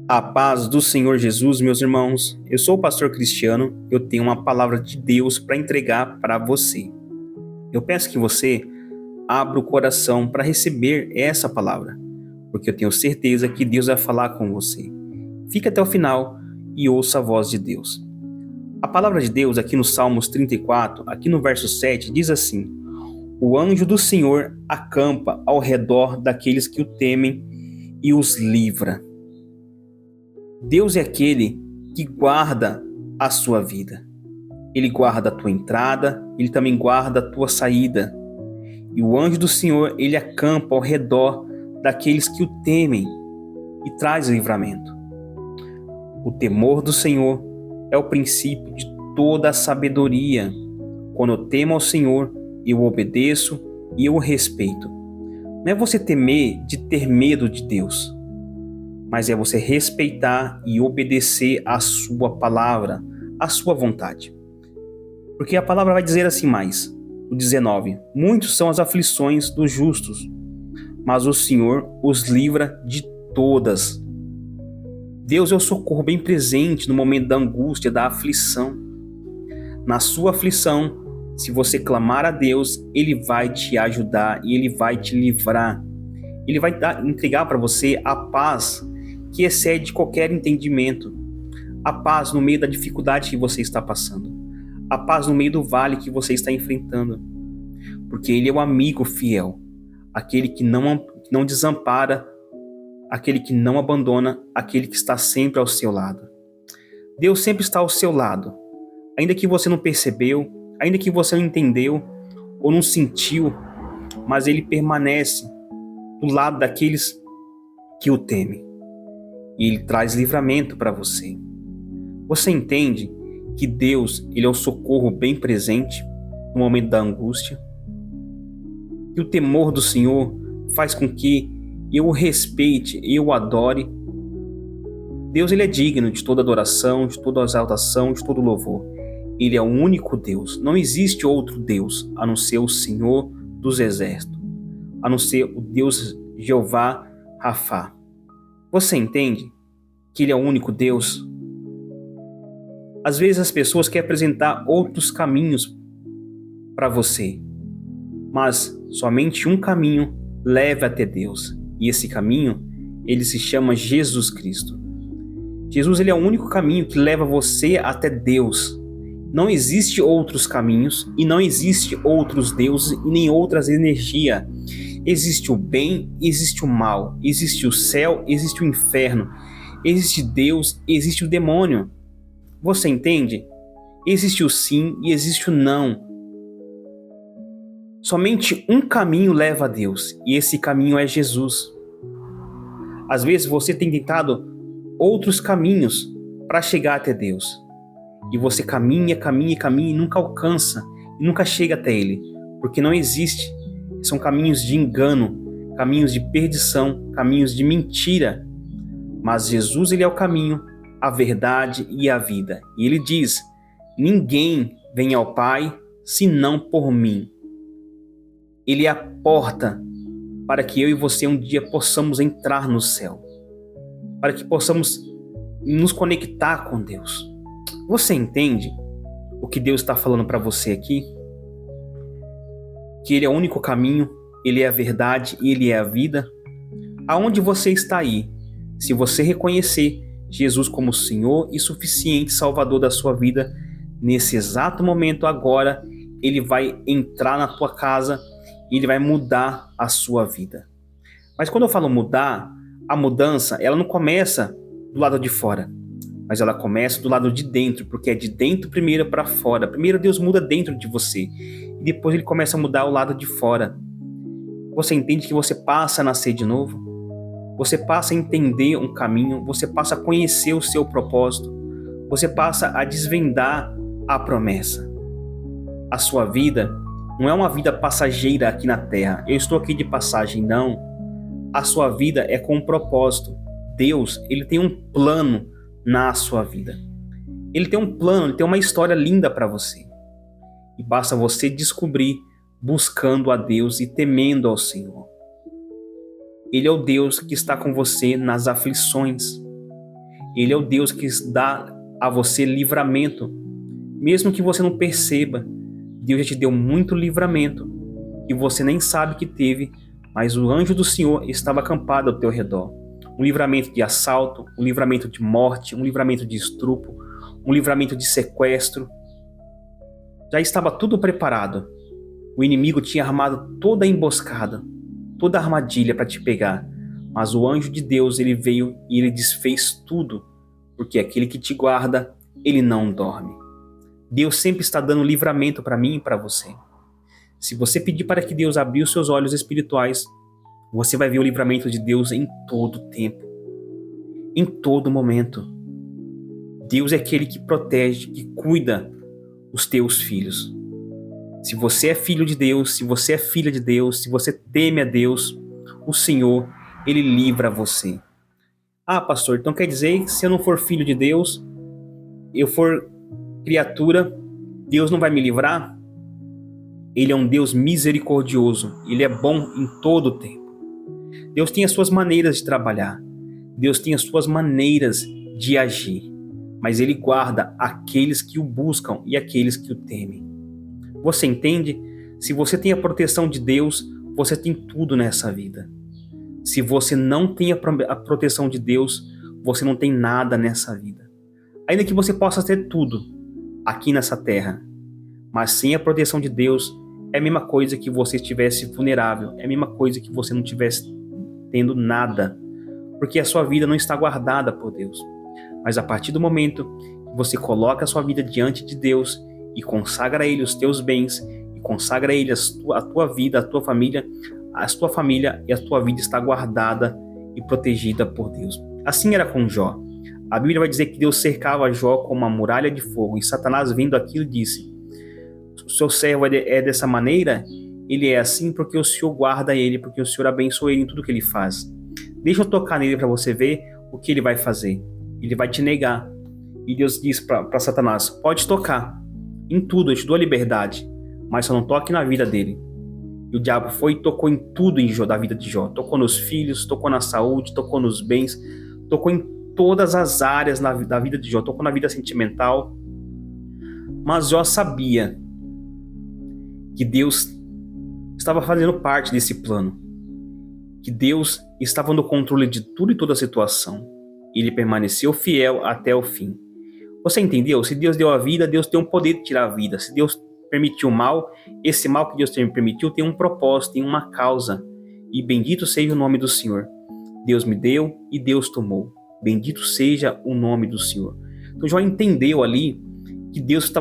A paz do Senhor Jesus, meus irmãos. Eu sou o pastor Cristiano. Eu tenho uma palavra de Deus para entregar para você. Eu peço que você abra o coração para receber essa palavra, porque eu tenho certeza que Deus vai falar com você. Fique até o final e ouça a voz de Deus. A palavra de Deus aqui no Salmos 34, aqui no verso 7, diz assim: O anjo do Senhor acampa ao redor daqueles que o temem e os livra. Deus é aquele que guarda a sua vida. Ele guarda a tua entrada, ele também guarda a tua saída. E o anjo do Senhor, ele acampa ao redor daqueles que o temem e traz livramento. O temor do Senhor é o princípio de toda a sabedoria. Quando eu temo ao Senhor, eu o obedeço e eu o respeito. Não é você temer de ter medo de Deus, mas é você respeitar e obedecer a sua palavra, a sua vontade. Porque a palavra vai dizer assim mais, no 19: Muitos são as aflições dos justos, mas o Senhor os livra de todas. Deus é o socorro bem presente no momento da angústia, da aflição. Na sua aflição, se você clamar a Deus, Ele vai te ajudar e Ele vai te livrar. Ele vai entregar para você a paz que excede qualquer entendimento, a paz no meio da dificuldade que você está passando, a paz no meio do vale que você está enfrentando, porque Ele é o amigo fiel, aquele que não desampara, aquele que não abandona, aquele que está sempre ao seu lado. Deus sempre está ao seu lado, ainda que você não percebeu, ainda que você não entendeu ou não sentiu, mas Ele permanece do lado daqueles que o temem. E Ele traz livramento para você. Você entende que Deus, Ele é o socorro bem presente no momento da angústia? E o temor do Senhor faz com que eu o respeite, eu o adore. Deus, Ele é digno de toda adoração, de toda exaltação, de todo louvor. Ele é o único Deus. Não existe outro Deus a não ser o Senhor dos Exércitos, a não ser o Deus Jeová Rafá. Você entende que Ele é o único Deus? Às vezes as pessoas querem apresentar outros caminhos para você, mas somente um caminho leva até Deus. E esse caminho, ele se chama Jesus Cristo. Jesus, ele é o único caminho que leva você até Deus. Não existe outros caminhos e não existe outros deuses e nem outras energias. Existe o bem, existe o mal, existe o céu, existe o inferno, existe Deus, existe o demônio. Você entende? Existe o sim e existe o não. Somente um caminho leva a Deus, e esse caminho é Jesus. Às vezes você tem tentado outros caminhos para chegar até Deus, e você caminha e nunca alcança, e nunca chega até Ele, porque não existe. São caminhos de engano, caminhos de perdição, caminhos de mentira. Mas Jesus, Ele é o caminho, a verdade e a vida. E Ele diz: ninguém vem ao Pai senão por mim. Ele é a porta para que eu e você um dia possamos entrar no céu, para que possamos nos conectar com Deus. Você entende o que Deus está falando para você aqui? Que Ele é o único caminho, Ele é a verdade e Ele é a vida. Aonde você está aí, se você reconhecer Jesus como Senhor e suficiente Salvador da sua vida, nesse exato momento agora, Ele vai entrar na tua casa e Ele vai mudar a sua vida. Mas quando eu falo mudar, a mudança, ela não começa do lado de fora, mas ela começa do lado de dentro, porque é de dentro primeiro para fora. Primeiro Deus muda dentro de você, e depois Ele começa a mudar o lado de fora. Você entende que você passa a nascer de novo? Você passa a entender um caminho, você passa a conhecer o seu propósito, você passa a desvendar a promessa. A sua vida não é uma vida passageira aqui na terra. Eu estou aqui de passagem, não. A sua vida é com um propósito. Deus, Ele tem um plano na sua vida. Ele tem um plano, Ele tem uma história linda para você. E basta você descobrir buscando a Deus e temendo ao Senhor. Ele é o Deus que está com você nas aflições. Ele é o Deus que dá a você livramento. Mesmo que você não perceba, Deus já te deu muito livramento que você nem sabe que teve, mas o anjo do Senhor estava acampado ao teu redor. Um livramento de assalto, um livramento de morte, um livramento de estupro, um livramento de sequestro. Já estava tudo preparado. O inimigo tinha armado toda a emboscada, toda a armadilha para te pegar. Mas o anjo de Deus, ele veio e ele desfez tudo, porque aquele que te guarda, ele não dorme. Deus sempre está dando livramento para mim e para você. Se você pedir para que Deus abra os seus olhos espirituais, você vai ver o livramento de Deus em todo tempo, em todo momento. Deus é aquele que protege, que cuida os teus filhos. Se você é filho de Deus, se você é filha de Deus, se você teme a Deus, o Senhor, Ele livra você. Ah, pastor, então quer dizer que se eu não for filho de Deus, eu for criatura, Deus não vai me livrar? Ele é um Deus misericordioso, Ele é bom em todo o tempo. Deus tem as suas maneiras de trabalhar, Deus tem as suas maneiras de agir, mas Ele guarda aqueles que o buscam e aqueles que o temem. Você entende? Se você tem a proteção de Deus, você tem tudo nessa vida. Se você não tem a proteção de Deus, você não tem nada nessa vida. Ainda que você possa ter tudo aqui nessa terra, mas sem a proteção de Deus, é a mesma coisa que você estivesse vulnerável, é a mesma coisa que você não estivesse tendo nada, porque a sua vida não está guardada por Deus. Mas a partir do momento que você coloca a sua vida diante de Deus e consagra a Ele os teus bens, e consagra a Ele a tua vida, a tua família e a tua vida está guardada e protegida por Deus. Assim era com Jó. A Bíblia vai dizer que Deus cercava Jó com uma muralha de fogo, e Satanás, vendo aquilo, disse: o seu servo é dessa maneira? Ele é assim porque o Senhor guarda ele, porque o Senhor abençoa ele em tudo que ele faz. Deixa eu tocar nele para você ver o que ele vai fazer. Ele vai te negar. E Deus diz para Satanás: pode tocar em tudo, eu te dou a liberdade, mas só não toque na vida dele. E o diabo foi e tocou em tudo da vida de Jó. Tocou nos filhos, tocou na saúde, tocou nos bens, tocou em todas as áreas da vida de Jó, tocou na vida sentimental. Mas Jó sabia que Deus estava fazendo parte desse plano, que Deus estava no controle de tudo e toda a situação. Ele permaneceu fiel até o fim. Você entendeu? Se Deus deu a vida, Deus tem o poder de tirar a vida. Se Deus permitiu o mal, esse mal que Deus permitiu tem um propósito, tem uma causa. E bendito seja o nome do Senhor. Deus me deu e Deus tomou. Bendito seja o nome do Senhor. Então Jó entendeu ali que Deus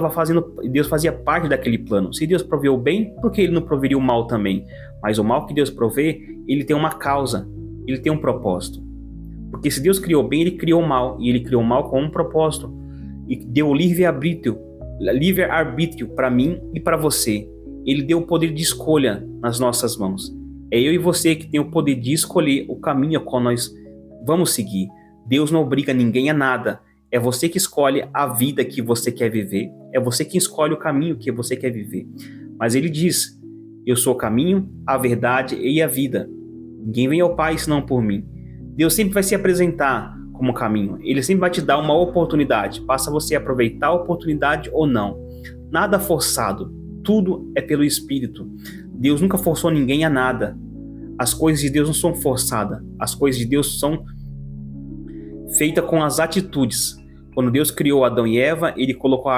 fazia parte daquele plano. Se Deus proveu o bem, por que ele não proveria o mal também? Mas o mal que Deus provê, ele tem uma causa, ele tem um propósito. Porque se Deus criou o bem, ele criou o mal, e ele criou o mal com um propósito. E deu o livre-arbítrio para mim e para você. Ele deu o poder de escolha nas nossas mãos. É eu e você que tem o poder de escolher o caminho a qual nós vamos seguir. Deus não obriga ninguém a nada. É você que escolhe a vida que você quer viver. É você que escolhe o caminho que você quer viver. Mas ele diz: eu sou o caminho, a verdade e a vida. Ninguém vem ao Pai senão por mim. Deus sempre vai se apresentar como caminho. Ele sempre vai te dar uma oportunidade. Basta você aproveitar a oportunidade ou não. Nada forçado. Tudo é pelo Espírito. Deus nunca forçou ninguém a nada. As coisas de Deus não são forçadas. As coisas de Deus são feitas com as atitudes. Quando Deus criou Adão e Eva, ele colocou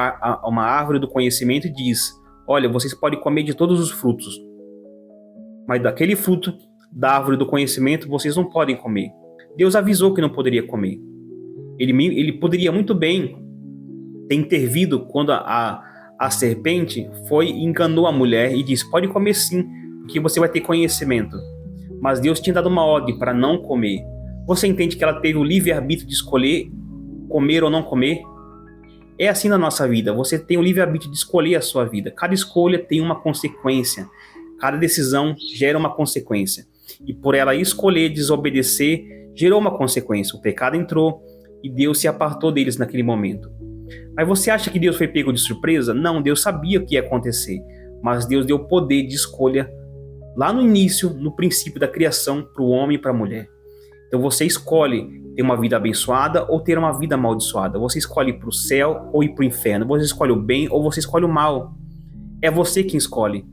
uma árvore do conhecimento e diz: olha, vocês podem comer de todos os frutos, mas daquele fruto da árvore do conhecimento vocês não podem comer. Deus avisou que não poderia comer. Ele poderia muito bem ter intervido quando a serpente foi e enganou a mulher e disse: pode comer sim, porque você vai ter conhecimento. Mas Deus tinha dado uma ordem para não comer. Você entende que ela teve o livre-arbítrio de escolher comer ou não comer? É assim na nossa vida. Você tem o livre-arbítrio de escolher a sua vida. Cada escolha tem uma consequência. Cada decisão gera uma consequência. E por ela escolher desobedecer, gerou uma consequência. O pecado entrou e Deus se apartou deles naquele momento. Mas você acha que Deus foi pego de surpresa? Não, Deus sabia o que ia acontecer. Mas Deus deu poder de escolha lá no início, no princípio da criação, para o homem e para a mulher. Então você escolhe ter uma vida abençoada ou ter uma vida amaldiçoada. Você escolhe ir para o céu ou ir para o inferno. Você escolhe o bem ou você escolhe o mal. É você quem escolhe.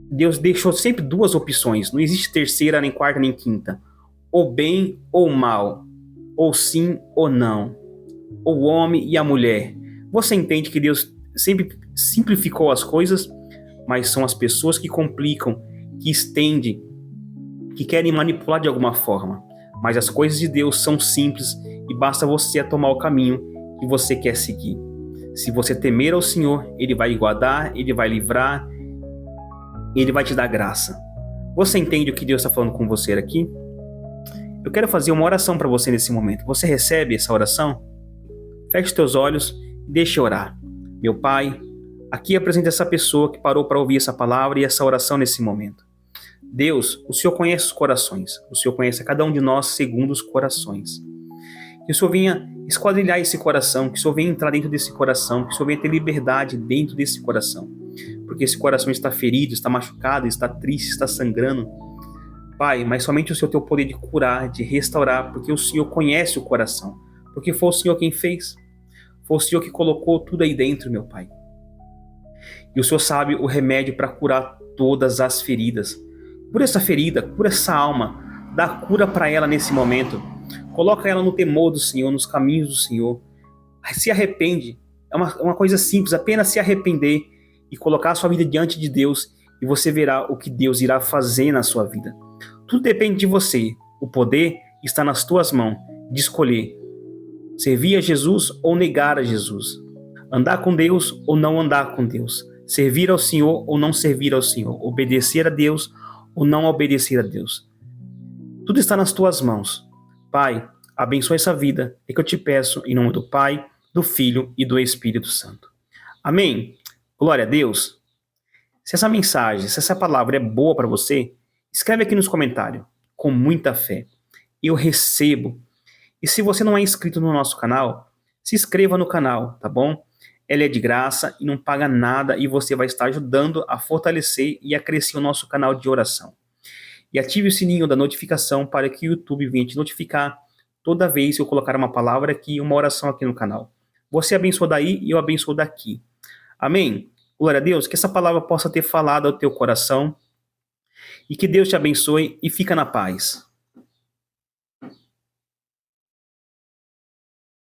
Deus deixou sempre duas opções. Não existe terceira, nem quarta, nem quinta. Ou bem ou mal. Ou sim ou não. Ou o homem e a mulher. Você entende que Deus sempre simplificou as coisas, mas são as pessoas que complicam, que estendem, que querem manipular de alguma forma. Mas as coisas de Deus são simples e basta você tomar o caminho que você quer seguir. Se você temer ao Senhor, Ele vai guardar, Ele vai livrar, Ele vai te dar graça. Você entende o que Deus está falando com você aqui? Eu quero fazer uma oração para você nesse momento. Você recebe essa oração? Feche teus olhos e deixe orar. Meu Pai, aqui apresenta essa pessoa que parou para ouvir essa palavra e essa oração nesse momento. Deus, o Senhor conhece os corações. O Senhor conhece a cada um de nós segundo os corações. Que o Senhor venha esquadrilhar esse coração, que o Senhor venha entrar dentro desse coração, que o Senhor venha ter liberdade dentro desse coração. Porque esse coração está ferido, está machucado, está triste, está sangrando. Pai, mas somente o Senhor tem o poder de curar, de restaurar, porque o Senhor conhece o coração. Porque foi o Senhor quem fez. Foi o Senhor que colocou tudo aí dentro, meu Pai. E o Senhor sabe o remédio para curar todas as feridas. Cura essa ferida, cura essa alma, dá cura para ela nesse momento. Coloca ela no temor do Senhor, nos caminhos do Senhor. Se arrepende, é uma coisa simples, apenas se arrepender e colocar a sua vida diante de Deus e você verá o que Deus irá fazer na sua vida. Tudo depende de você, o poder está nas tuas mãos de escolher servir a Jesus ou negar a Jesus, andar com Deus ou não andar com Deus, servir ao Senhor ou não servir ao Senhor, obedecer a Deus ou não obedecer a Deus. Tudo está nas tuas mãos. Pai, abençoa essa vida, é que eu te peço em nome do Pai, do Filho e do Espírito Santo. Amém? Glória a Deus. Se essa mensagem, se essa palavra é boa para você, escreve aqui nos comentários, com muita fé. Eu recebo. E se você não é inscrito no nosso canal, se inscreva no canal, tá bom? Ela é de graça e não paga nada e você vai estar ajudando a fortalecer e a crescer o nosso canal de oração. E ative o sininho da notificação para que o YouTube venha te notificar toda vez que eu colocar uma palavra aqui, uma oração aqui no canal. Você abençoa daí e eu abençoo daqui. Amém? Glória a Deus, que essa palavra possa ter falado ao teu coração e que Deus te abençoe e fica na paz.